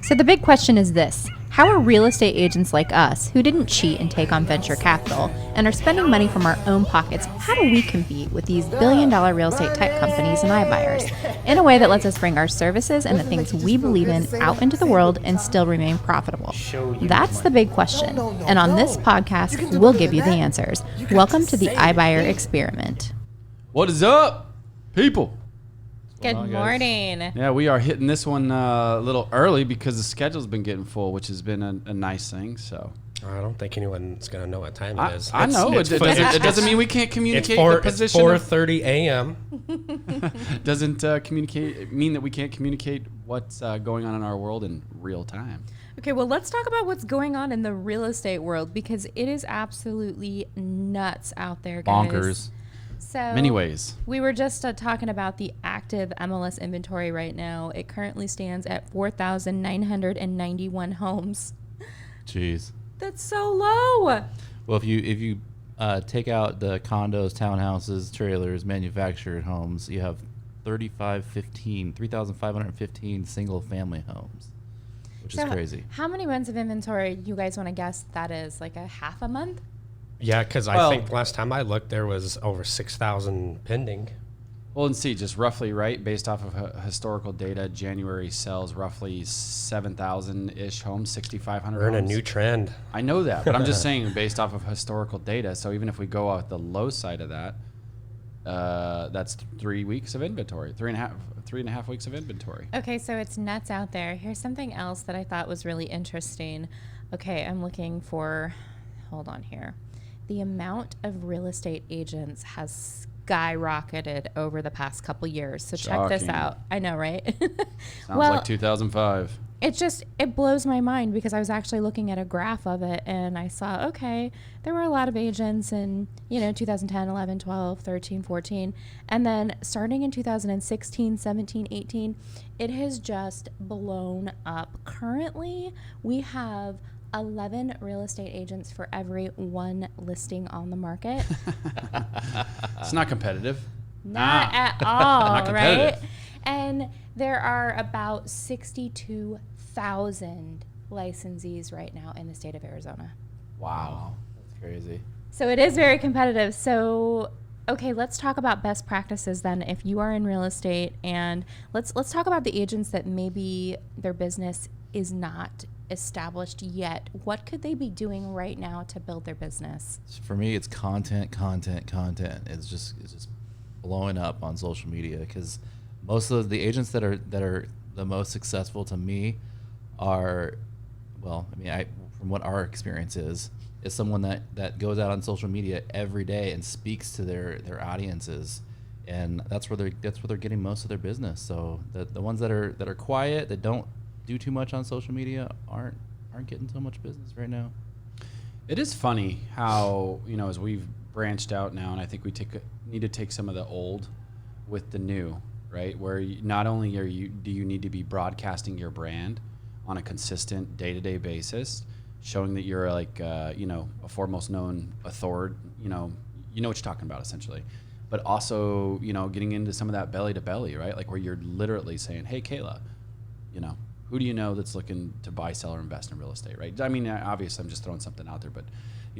So the big question is this: how are real estate agents like us, who didn't cheat and take on venture capital and are spending money from our own pockets, how do we compete with these billion-dollar real estate tech companies and iBuyers in a way that lets us bring our services and the things we believe in out into the world and still remain profitable? That's the big question. And on this podcast, we'll give you the answers. Welcome to the iBuyer experiment. What is up, people? Good morning. Yeah, we are hitting this one a little early because the schedule's been getting full, which has been a nice thing. So I don't think anyone's going to know what time it is. I know. It doesn't mean we can't communicate the position. It's 4:30 a.m. Doesn't mean that we can't communicate what's going on in our world in real time. Okay, well, let's talk about what's going on in the real estate world because it is absolutely nuts out there, guys. Bonkers. So many ways. We were just talking about the active MLS inventory right now. It currently stands at 4,991 homes. Jeez. That's so low. Well, if you take out the condos, townhouses, trailers, manufactured homes, you have 3,515 single family homes, which is crazy. How many months of inventory you guys want to guess that is? Like a half a month? Yeah, because I think last time I looked, there was over 6,000 pending. Well, and see, just roughly, right, based off of historical data, January sells roughly 7,000-ish homes, 6,500 We're in homes. a new trend. I know that, but I'm just saying based off of historical data. So even if we go out the low side of that, that's 3 weeks of inventory, three and a half weeks of inventory. Okay, so it's nuts out there. Here's something else that I thought was really interesting. Okay, I'm looking for, hold on here. The amount of real estate agents has skyrocketed over the past couple years. So check this out. I know, right? Sounds like 2005. It blows my mind because I was actually looking at a graph of it and I saw, okay, there were a lot of agents in, 2010, 11, 12, 13, 14. And then starting in 2016, 17, 18, it has just blown up. Currently, we have 11 real estate agents for every one listing on the market. It's not competitive. Not at all, not competitive. right? And there are about 62,000 licensees right now in the state of Arizona. Wow. That's crazy. So it is very competitive. So, okay, let's talk about best practices then. If you are in real estate, and let's talk about the agents that maybe their business is not established yet. What could they be doing right now to build their business? For me, it's content. It's just blowing up on social media because most of the agents that are the most successful to me are, from what our experience is someone that goes out on social media every day and speaks to their audiences, and that's where they're getting most of their business. So the ones that are quiet, that don't do too much on social media aren't getting so much business right now. It is funny how, as we've branched out now, and I think we need to take some of the old with the new, right? Where not only do you need to be broadcasting your brand on a consistent day-to-day basis, showing that you're like, a foremost known authority, you know what you're talking about essentially, but also, getting into some of that belly to belly, right? Like where you're literally saying, hey, Kayla, who do you know that's looking to buy, sell, or invest in real estate, right? I mean, obviously, I'm just throwing something out there, but,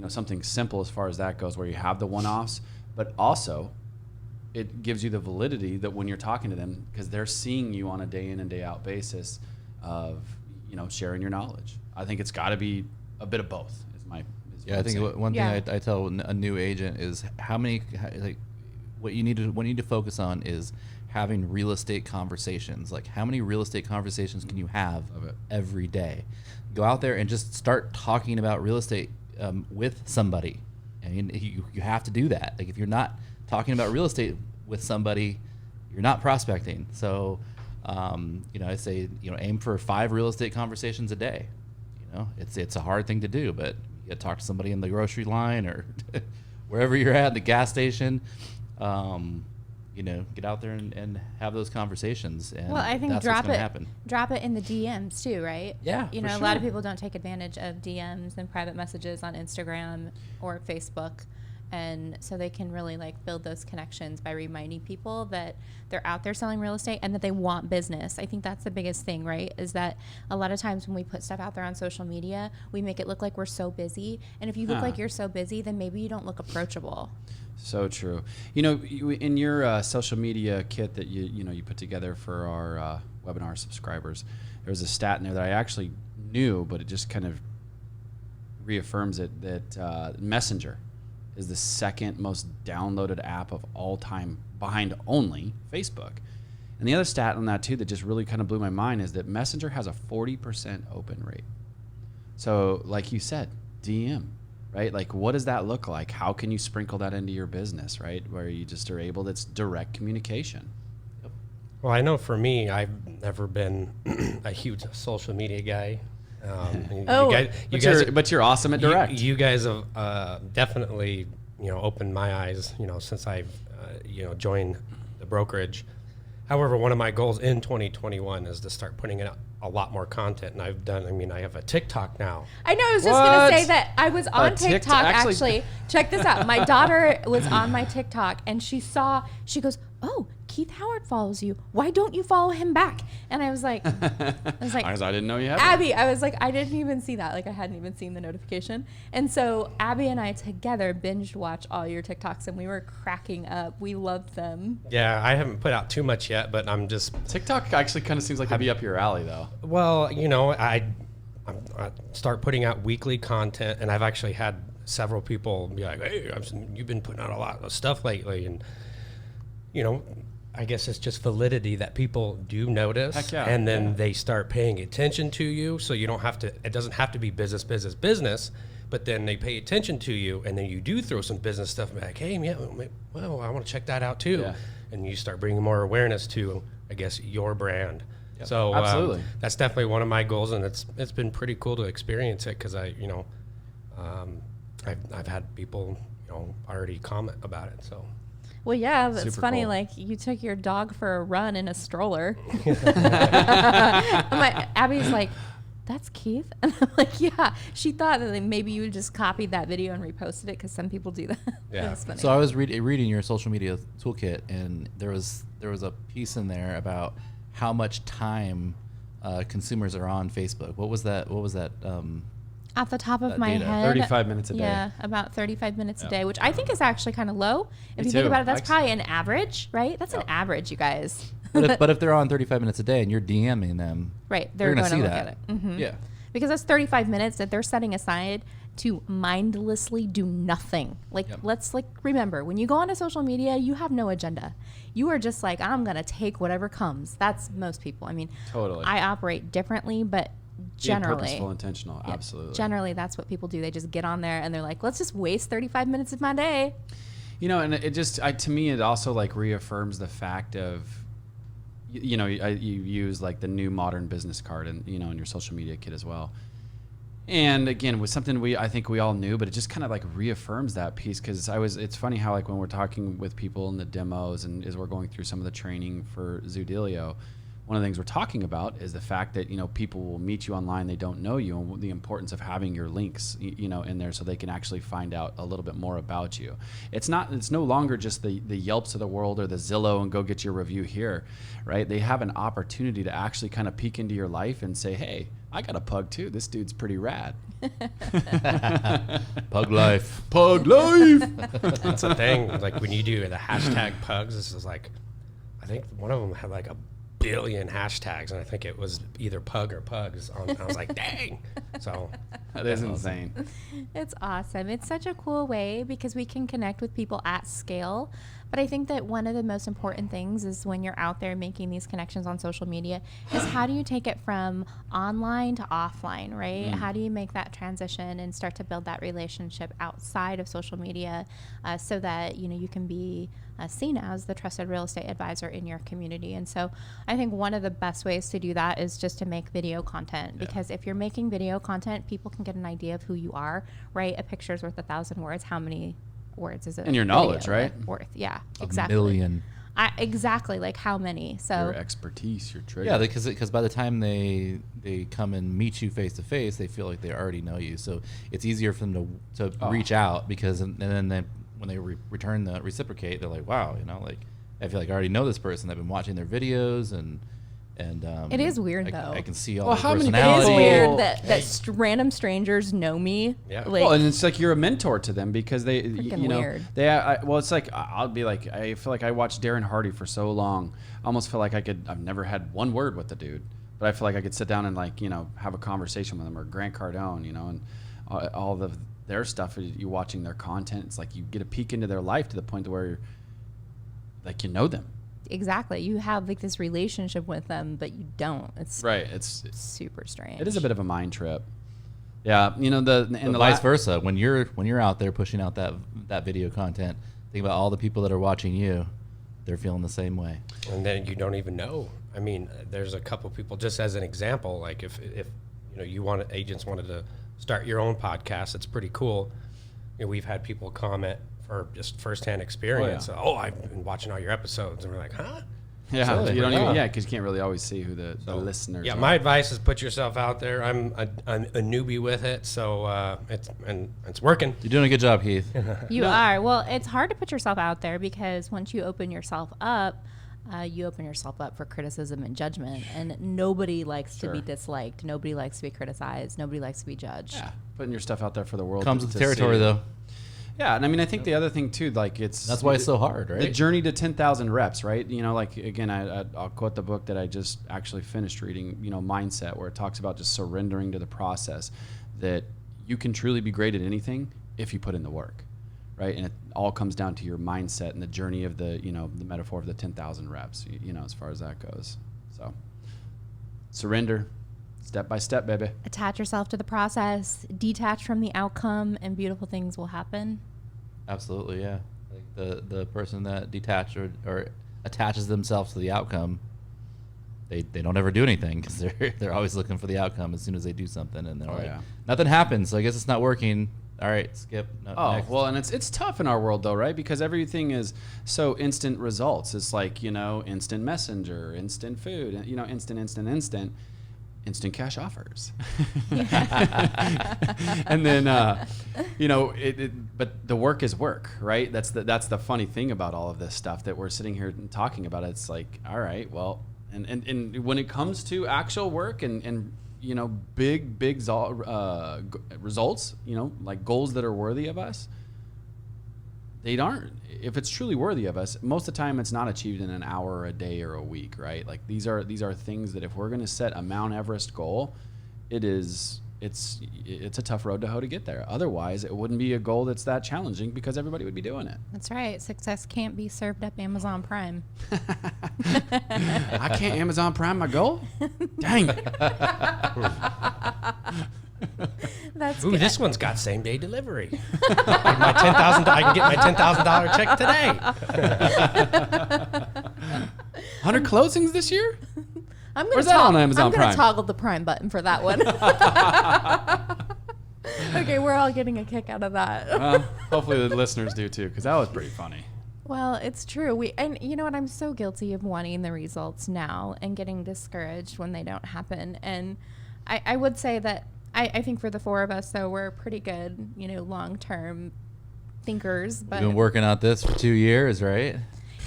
something simple as far as that goes, where you have the one-offs, but also it gives you the validity that when you're talking to them, because they're seeing you on a day in and day out basis of, sharing your knowledge. I think it's got to be a bit of both. I think one thing I tell a new agent is what you need to focus on is having real estate conversations. Like, how many real estate conversations can you have every day? Go out there and just start talking about real estate with somebody. And you have to do that. Like, if you're not talking about real estate with somebody, you're not prospecting. So, I say, aim for 5 real estate conversations a day. It's a hard thing to do, but you got to talk to somebody in the grocery line or wherever you're at, the gas station. Get out there and have those conversations. And I think that's drop happen. it in the DMs too, right? Yeah, a lot of people don't take advantage of DMs and private messages on Instagram or Facebook. And so they can really like build those connections by reminding people that they're out there selling real estate and that they want business. I think that's the biggest thing, right? Is that a lot of times when we put stuff out there on social media, we make it look like we're so busy. And if you look like you're so busy, then maybe you don't look approachable. So true. You know, in your social media kit that you put together for our webinar subscribers, there was a stat in there that I actually knew, but it just kind of reaffirms it, that Messenger is the second most downloaded app of all time, behind only Facebook. And the other stat on that too that just really kind of blew my mind is that Messenger has a 40% open rate. So like you said, DM, right? Like what does that look like? How can you sprinkle that into your business, right? Where you just are able, that's direct communication. Yep. Well, I know for me, I've never been a huge social media guy. But you're awesome at direct. You guys have definitely, opened my eyes, since I've, joined the brokerage. However, one of my goals in 2021 is to start putting in a lot more content. And I have a TikTok now. I know, I was just going to say that I was on TikTok actually. Check this out. My daughter was on my TikTok and she goes, "Oh, Keith Howard follows you. Why don't you follow him back?" And I was like, I didn't know you had Abby, I was like, I didn't even see that. Like I hadn't even seen the notification. And so Abby and I together binged watch all your TikToks and we were cracking up. We loved them. Yeah, I haven't put out too much yet, but I'm just... TikTok actually kind of seems like it'd be up your alley though. Well, I start putting out weekly content and I've actually had several people be like, "Hey, you've been putting out a lot of stuff lately." And, I guess it's just validity that people do notice. Heck yeah, and then they start paying attention to you. So you don't have to, it doesn't have to be business, but then they pay attention to you and then you do throw some business stuff and be like, "Hey, yeah, well, I want to check that out too." Yeah. And you start bringing more awareness to, I guess, your brand. Yep. So absolutely. That's definitely one of my goals, and it's been pretty cool to experience it because I've had people, already comment about it. So. Well, yeah, that's Super funny. cool. Like you took your dog for a run in a stroller. Abby's like, "That's Keith," and I'm like, "Yeah." She thought that maybe you just copied that video and reposted it because some people do that. Yeah. That's funny. So I was reading your social media toolkit, and there was a piece in there about how much time consumers are on Facebook. What was that? Off the top of that my data. head, 35 minutes a day. Yeah, about 35 minutes a day, which I think is actually kind of low. If you think too. about it, that's probably an average, right? That's an average, you guys. But if they're on 35 minutes a day and you're DMing them, right, they're gonna going to see look that. at it. Mm-hmm. Yeah. Because that's 35 minutes that they're setting aside to mindlessly do nothing. Like, let's remember, when you go onto social media, you have no agenda. You are just like, I'm going to take whatever comes. That's most people. I mean, Totally. I operate differently, but generally, purposeful, intentional, absolutely. Generally, that's what people do. They just get on there and they're like, let's just waste 35 minutes of my day. And it just, to me, it also like reaffirms the fact of, you use like the new modern business card and, in your social media kit as well. And again, with something I think we all knew, but it just kind of like reaffirms that piece. Cause it's funny how like when we're talking with people in the demos and as we're going through some of the training for ZooDealio, one of the things we're talking about is the fact that, people will meet you online, they don't know you, and the importance of having your links, in there so they can actually find out a little bit more about you. It's no longer just the Yelps of the world or the Zillow and go get your review here, right? They have an opportunity to actually kind of peek into your life and say, "Hey, I got a pug too. This dude's pretty rad." Pug life. Pug life. That's the thing. Like when you do the hashtag pugs, this is like, I think one of them had like 1 billion hashtags, and I think it was either pug or pugs. I was like, dang. So that is insane. It's awesome. It's such a cool way because we can connect with people at scale. But I think that one of the most important things is when you're out there making these connections on social media is how do you take it from online to offline, right? How do you make that transition and start to build that relationship outside of social media so that, you can be seen as the trusted real estate advisor in your community. And so I think one of the best ways to do that is just to make video content because if you're making video content, people can get an idea of who you are, right? A picture's worth 1,000 words. How many words is it? And your knowledge, right? Worth, yeah, A exactly. million. Exactly, like how many? So Your expertise, your trade. Yeah, because by the time they come and meet you face to face, they feel like they already know you. So it's easier for them to reach out because and then when they return the reciprocate, they're like, wow, like I feel like I already know this person. I've been watching their videos and it is weird though. I can see all Well, their how many personality. It is weird People- that random strangers know me. Yeah. Like, Well, and it's like you're a mentor to them because they, Freaking you know, weird. well, it's like I'll be like, I feel like I watched Darren Hardy for so long. I almost feel like I've never had one word with the dude, but I feel like I could sit down and like, have a conversation with him, or Grant Cardone, and all of their stuff. You watching their content, it's like you get a peek into their life to the point to where, like, you know them. exactly. You have like this relationship with them, but you don't. It's Right. It's super strange. it is a bit of a mind trip. Yeah, the Vice versa. When you're out there pushing out that video content, think about all the people that are watching you. They're feeling the same way. And then you don't even know. I mean, there's a couple people, just as an example, like if agents wanted to start your own podcast, it's pretty cool. We've had people comment for just firsthand experience. Oh, I've been watching all your episodes, and we're like, huh? Yeah, So, you don't yeah. even because you can't really always see who the listeners. Yeah, are. my advice is put yourself out there. I'm a newbie with it, so it's working. You're doing a good job, Heath. You are. Well, it's hard to put yourself out there because once you open yourself up, you open yourself up for criticism and judgment. And nobody likes to be disliked. Nobody likes to be criticized. Nobody likes to be judged. Yeah, putting your stuff out there for the world Comes to with the territory, see. though. Yeah, and I mean, I think the other thing too, like That's why it's so hard, right? The journey to 10,000 reps, right? Like again, I'll quote the book that I just actually finished reading, Mindset, where it talks about just surrendering to the process, that you can truly be great at anything if you put in the work, right? And it all comes down to your mindset and the journey of the metaphor of the 10,000 reps, as far as that goes. So surrender, step by step, baby. Attach yourself to the process, detach from the outcome, and beautiful things will happen. Absolutely, yeah. Like the person that detached or attaches themselves to the outcome, they don't ever do anything because they're always looking for the outcome as soon as they do something, and they're like, nothing happens, so I guess it's not working. All right, skip. Next. Well, and it's tough in our world though, right? Because everything is so instant results. It's like, instant messenger, instant food, instant cash offers. And then, but the work is work, right? That's the funny thing about all of this stuff that we're sitting here and talking about. It's like, all right, well, and when it comes to actual work and big results, like goals that are worthy of us, they aren't. If it's truly worthy of us, most of the time it's not achieved in an hour or a day or a week, right? Like these are things that if we're going to set a Mount Everest goal, it's a tough road to hoe to get there. Otherwise, it wouldn't be a goal that's that challenging because everybody would be doing it. That's right. Success can't be served up Amazon Prime. I can't Amazon Prime my goal? Dang it. That's Ooh, good. this one's got same day delivery. I can get my $10,000 check today. 100 closings this year? I'm Where's that on Amazon gonna Prime? toggle the Prime button for that one. Okay, we're all getting a kick out of that. Well, hopefully the listeners do too, because that was pretty funny. Well, it's true. And you know what? I'm so guilty of wanting the results now and getting discouraged when they don't happen. And I would say that I think for the four of us, though, we're pretty good, long-term thinkers. But We've been working on this for 2 years, right?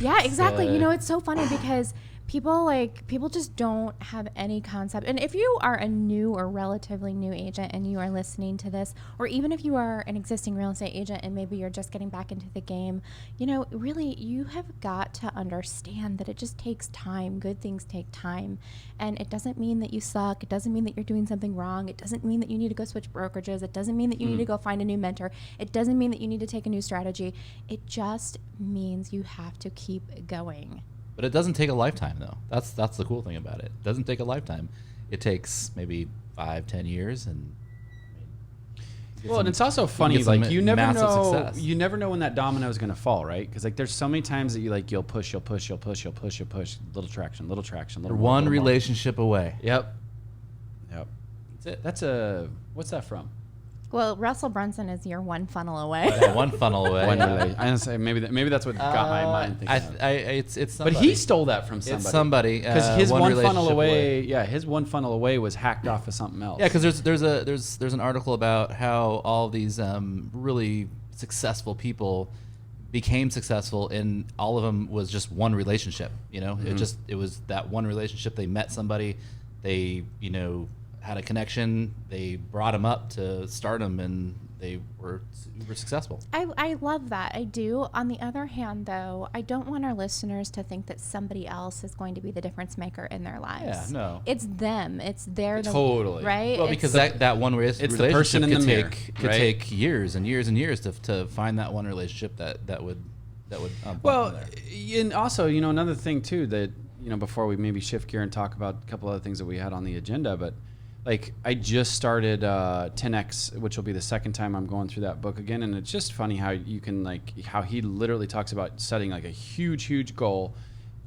yeah, exactly. It's so funny because people just don't have any concept. And if you are a new or relatively new agent and you are listening to this, or even if you are an existing real estate agent and maybe you're just getting back into the game, really you have got to understand that it just takes time. Good things take time. And it doesn't mean that you suck. It doesn't mean that you're doing something wrong. It doesn't mean that you need to go switch brokerages. It doesn't mean that you need to go find a new mentor. It doesn't mean that you need to take a new strategy. It just means you have to keep going. But it doesn't take a lifetime, though. That's the cool thing about it. It doesn't take a lifetime. It takes maybe 5-10 years, and Well, and it's also funny, get some like you never massive know, success. you never know when that domino is going to fall, right? Because like there's so many times that you'll push, little traction, little one more. relationship away. Yep. That's what's that from? Well, Russell Brunson is your one funnel away. Yeah, one funnel away. I say maybe that's what got my mind thinking. It's But somebody. he stole that from somebody. It's somebody Because his one funnel relationship away, his one funnel away was hacked off of something else. Yeah, because there's an article about how all these really successful people became successful, and all of them was just one relationship. You know, it was that one relationship. They met somebody, they had a connection, they brought them up to stardom, and they were super successful. I love that. I do. On the other hand, though, I don't want our listeners to think that somebody else is going to be the difference maker in their lives. Yeah, no. It's them. It's their Totally. right. Well, because that one relationship the person in the mirror, could take years and years and years to find that one relationship that would well, and also another thing too that before we maybe shift gear and talk about a couple other things that we had on the agenda, but like I just started 10X, which will be the second time I'm going through that book again, and it's just funny how you can how he literally talks about setting like a huge goal,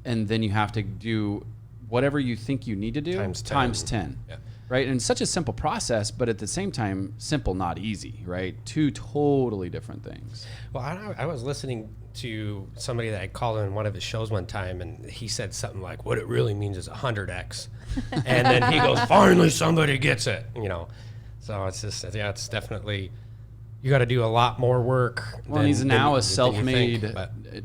and then you have to do whatever you think you need to do times 10. Yeah. Right, and it's such a simple process, but at the same time, simple, not easy. Right, two totally different things. Well, I was listening to somebody that I called in one of his shows one time, and he said something like, "What it really means is 100x," and then he goes, "Finally, somebody gets it." So it's just it's definitely you got to do a lot more work. Well, he's now a self-made,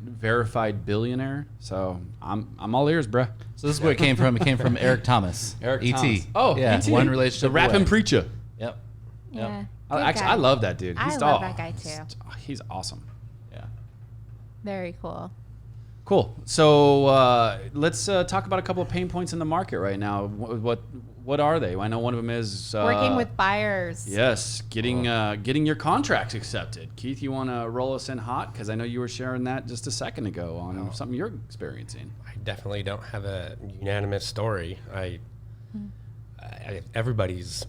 verified billionaire. So I'm all ears, bruh. So this is where it came from. It came from Eric Thomas. Eric E.T. Thomas. Oh, yeah, E.T. one relationship. The rapping preacher. Yep. Yeah. I love that dude. I love that guy too. He's awesome. Yeah. Very cool. Cool. So let's talk about a couple of pain points in the market right now. What are they? I know one of them is Working with buyers. Yes, getting your contracts accepted. Keith, you want to roll us in hot? Because I know you were sharing that just a second ago on something you're experiencing. I definitely don't have a unanimous story. Everybody's,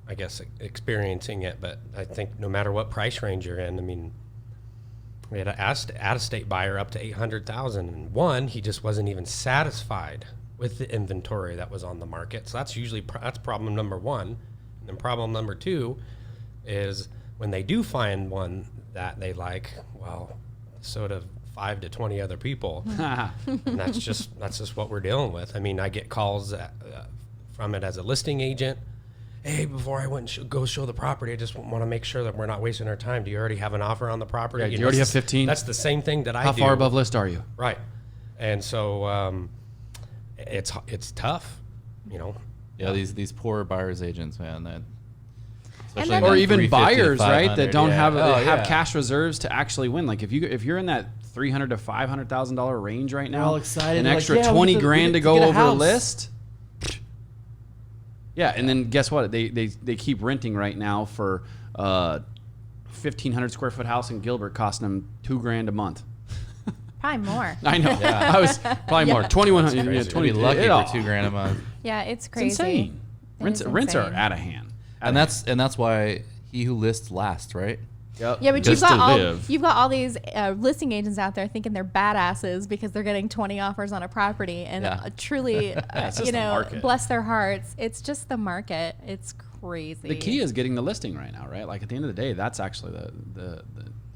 I guess experiencing it, but I think no matter what price range you're in, I mean, we had an out-of-state buyer up to $800,000, and one, he just wasn't even satisfied with the inventory that was on the market. So that's problem number one. And then problem number two is when they do find one that they like, well, sort of 5 to 20 other people. And that's just what we're dealing with. I mean, I get calls from it as a listing agent. Hey, before I went and go show the property, I just want to make sure that we're not wasting our time. Do you already have an offer on the property? Yeah, do you already have 15? That's the same thing that I do. How far above list are you? Right. And so it's tough, Yeah, these poor buyers agents, man. Or even buyers, right? That don't have cash reserves to actually win. Like if you're in that $300,000 to $500,000 range right now, all excited, an extra $20 grand to go over list. Yeah, and then guess what? They keep renting right now for 1,500 square foot house in Gilbert costing them $2,000 a month. Probably more. I know. I was probably more. 2,100. Yeah, 20 lucky for $2,000 a month. Yeah, it's crazy. It's insane. Rents are out of hand. And that's why he who lists last, right? Yep. Yeah, but Just you've got all these listing agents out there thinking they're badasses because they're getting 20 offers on a property, and truly, bless their hearts. It's just the market. It's crazy. The key is getting the listing right now, right? Like at the end of the day, that's actually the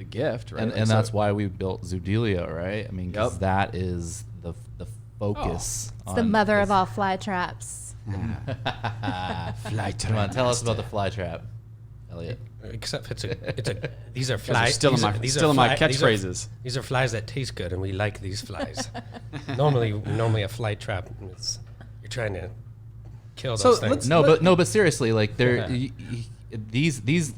gift, right? And that's why we built ZooDealio, right? I mean, because that is the focus. It's the mother of all fly traps. Fly trap. Come on, tell us about the fly trap, Elliot. Except these are flies. Still in my catchphrases. These are flies that taste good, and we like these flies. normally a fly trap is you're trying to kill those things. But seriously, like these leads,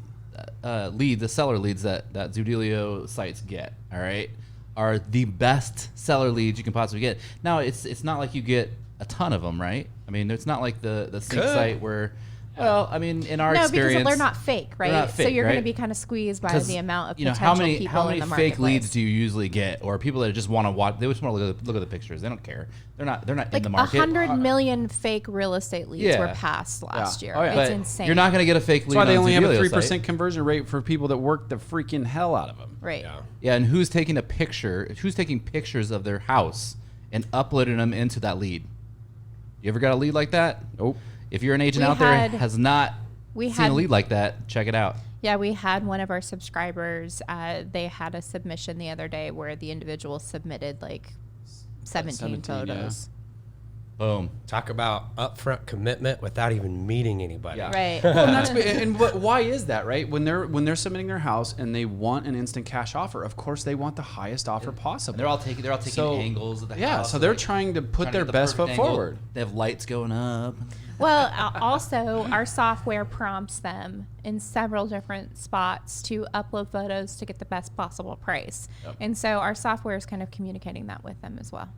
the seller leads that ZooDealio sites get, all right, are the best seller leads you can possibly get. Now it's not like you get a ton of them, right? I mean, it's not like the sync site where. Well, I mean, in our experience, because they're not fake, right? Not fake, so you're right? going to be kind of squeezed by the amount of potential how people many in the fake marketplace. leads do you usually get, or people that just want to watch? They just want to look at the pictures. They don't care. They're not in the market. 100 million fake real estate leads were passed last year. Oh, yeah. It's But insane. You're not going to get a fake lead. That's why they on only have a ZooDealio 3% site. conversion rate for people that work the freaking hell out of them. Right. Yeah, and who's taking a picture? Who's taking pictures of their house and uploading them into that lead? You ever got a lead like that? Nope. If you're an agent out there and has not seen a lead like that, check it out. Yeah, we had one of our subscribers. They had a submission the other day where the individual submitted like 17 photos. Boom. Talk about upfront commitment without even meeting anybody. Yeah. Right. Well, and why is that, right? When they're submitting their house and they want an instant cash offer, of course they want the highest offer possible. And they're all taking angles of the house. Yeah, so they're trying to put their best foot forward. They have lights going up. Well, also, our software prompts them in several different spots to upload photos to get the best possible price. Yep. And so our software is kind of communicating that with them as well.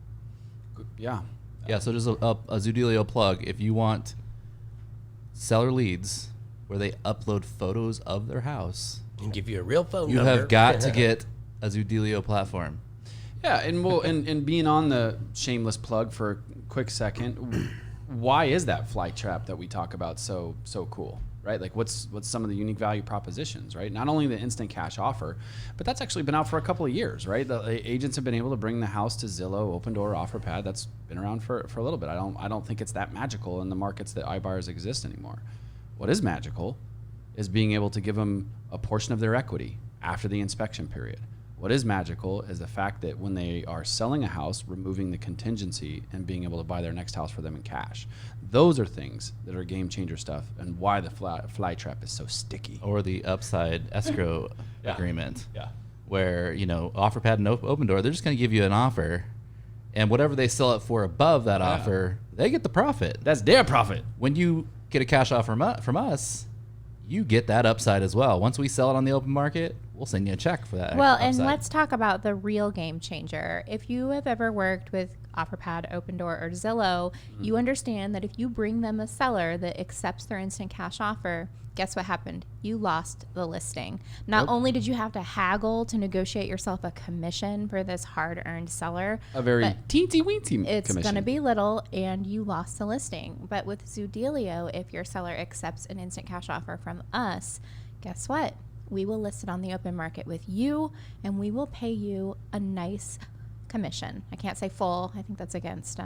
Yeah. Yeah, so just a ZooDealio plug. If you want seller leads where they upload photos of their house, And give you a real phone you number. have got to get a ZooDealio platform. Yeah, and being on the shameless plug for a quick second, why is that fly trap that we talk about so cool? Right? Like what's some of the unique value propositions, right? Not only the instant cash offer, but that's actually been out for a couple of years, right? The agents have been able to bring the house to Zillow, Open Door, OfferPad. That's been around for a little bit. I don't think it's that magical in the markets that iBuyers exist anymore. What is magical is being able to give them a portion of their equity after the inspection period. What is magical is the fact that when they are selling a house, removing the contingency and being able to buy their next house for them in cash. Those are things that are game changer stuff, and why the fly trap is so sticky. Or the upside escrow Yeah. agreement. Yeah. Where, OfferPad and Open Door, they're just going to give you an offer, and whatever they sell it for above that offer, they get the profit. That's their profit. When you get a cash offer from us, you get that upside as well. Once we sell it on the open market, we'll send you a check for that. Well, upside. and let's talk about the real game changer. If you have ever worked with OfferPad, Open Door, or Zillow, you understand that if you bring them a seller that accepts their instant cash offer, guess what happened? You lost the listing. Not only did you have to haggle to negotiate yourself a commission for this hard-earned seller, A very but teensy-weensy it's commission. going to be little, and you lost the listing. But with ZooDealio, if your seller accepts an instant cash offer from us, guess what? We will list it on the open market with you, and we will pay you a nice commission. I can't say full. I think that's against.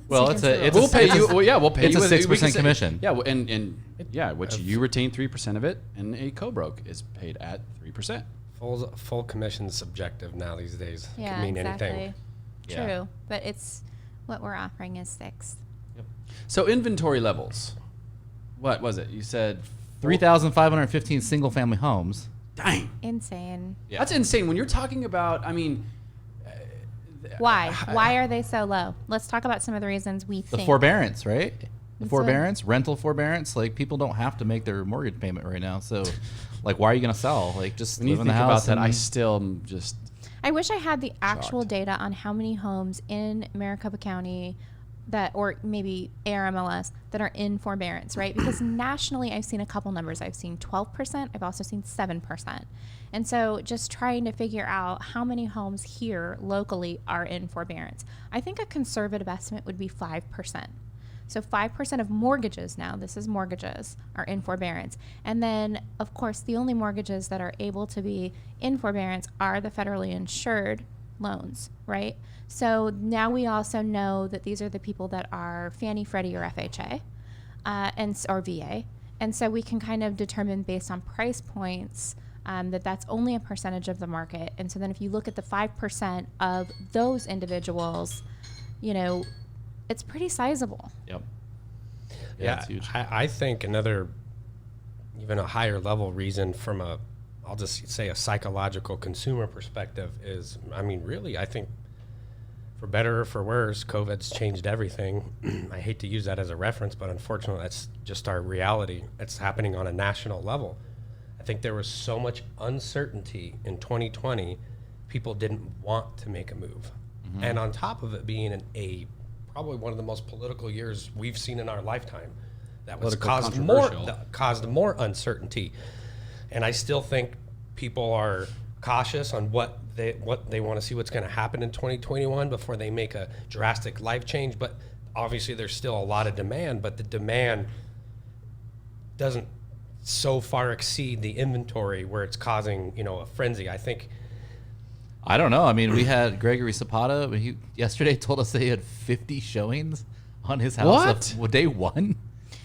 Well, against it's the it's rules. We'll pay you. Well, yeah, we'll pay it's you. a 6% commission. Yeah, which you retain 3% of it, and a co-broke is paid at 3%. Full commission's subjective now these days. It Yeah, can mean exactly. anything. True, Yeah. but it's what we're offering is 6. So inventory levels. What was it? You said 3,515 single-family homes. Dang, Insane. Yeah. that's insane. When you're talking about, Why? Why are they so low? Let's talk about some of the reasons we The think. forbearance, right? The That's forbearance, rental forbearance. Like, people don't have to make their mortgage payment right now. So, like, why are you going to sell? Like, just when you live in think the about house. that, I and- still am just. I wish I had the actual Shocked. data on how many homes in Maricopa County or maybe ARMLS that are in forbearance, right? Because nationally, I've seen a couple numbers. I've seen 12%. I've also seen 7%. And so just trying to figure out how many homes here locally are in forbearance. I think a conservative estimate would be 5%. So 5% of mortgages now, this is mortgages, are in forbearance. And then, of course, the only mortgages that are able to be in forbearance are the federally insured loans, right? So now we also know that these are the people that are Fannie, Freddie, or FHA, or VA. And so we can kind of determine based on price points that that's only a percentage of the market. And so then if you look at the 5% of those individuals, it's pretty sizable. Yep. Yeah, it's huge. I think another, even a higher level reason from I'll just say a psychological consumer perspective is, really, I think for better or for worse, COVID's changed everything. I hate to use that as a reference, but unfortunately, that's just our reality. It's happening on a national level. I think there was so much uncertainty in 2020, people didn't want to make a move. Mm-hmm. And on top of it being probably one of the most political years we've seen in our lifetime, that was caused more uncertainty. And I still think people are cautious on what they want to see what's going to happen in 2021 before they make a drastic life change. But obviously there's still a lot of demand, but the demand doesn't so far exceed the inventory where it's causing, a frenzy. I think. I don't know. We had Gregory Zapata. He yesterday told us that he had 50 showings on his house. What? Day one?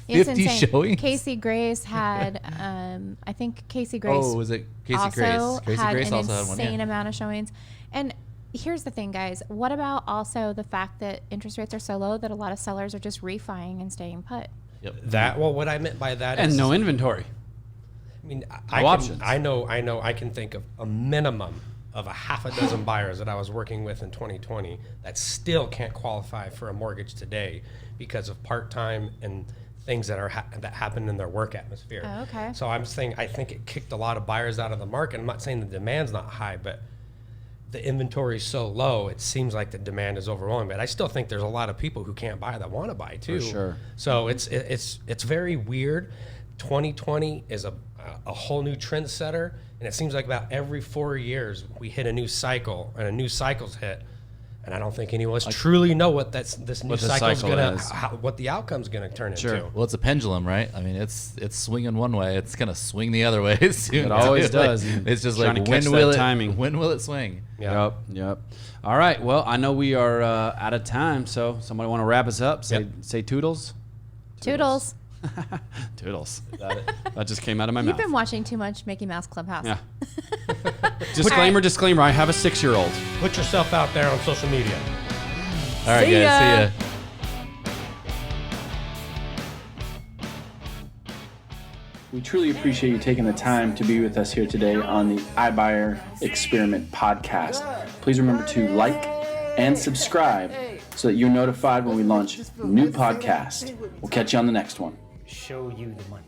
It's 50 insane. showings? Casey Grace had, I think Casey Grace Oh, was it Casey also Grace? Casey had Grace an also had one. insane Yeah. amount of showings. And here's the thing, guys. What about also the fact that interest rates are so low that a lot of sellers are just refining and staying put? Yep. What I meant by that And is no inventory. I mean, options. I know. I can think of a minimum of a half a dozen buyers that I was working with in 2020 that still can't qualify for a mortgage today because of part-time and things that are that happen in their work atmosphere. Oh, okay. So I'm saying I think it kicked a lot of buyers out of the market. I'm not saying the demand's not high, but the inventory is so low, it seems like the demand is overwhelming. But I still think there's a lot of people who can't buy that want to buy too. For sure. So it's very weird. 2020 is a whole new trendsetter, and it seems like about every 4 years we hit a new cycle, and a new cycle's hit. And I don't think any of us truly know what this new cycle's what the outcome's gonna turn into. Well, it's a pendulum, right? I mean, it's swinging one way, it's gonna swing the other way soon. It always does. It's just Trying like to catch when that will timing. When will it swing? Yeah. Yep. All right. Well, I know we are out of time, so somebody want to wrap us up? Say toodles. Toodles. Toodles. That just came out of my You've mouth. been watching too much Mickey Mouse Clubhouse. Yeah. Disclaimer. I have a 6-year-old. Put yourself out there on social media. All right, See guys. ya. See ya. We truly appreciate you taking the time to be with us here today on the iBuyer Experiment podcast. Please remember to like and subscribe so that you're notified when we launch new podcasts. We'll catch you on the next one. Show you the money.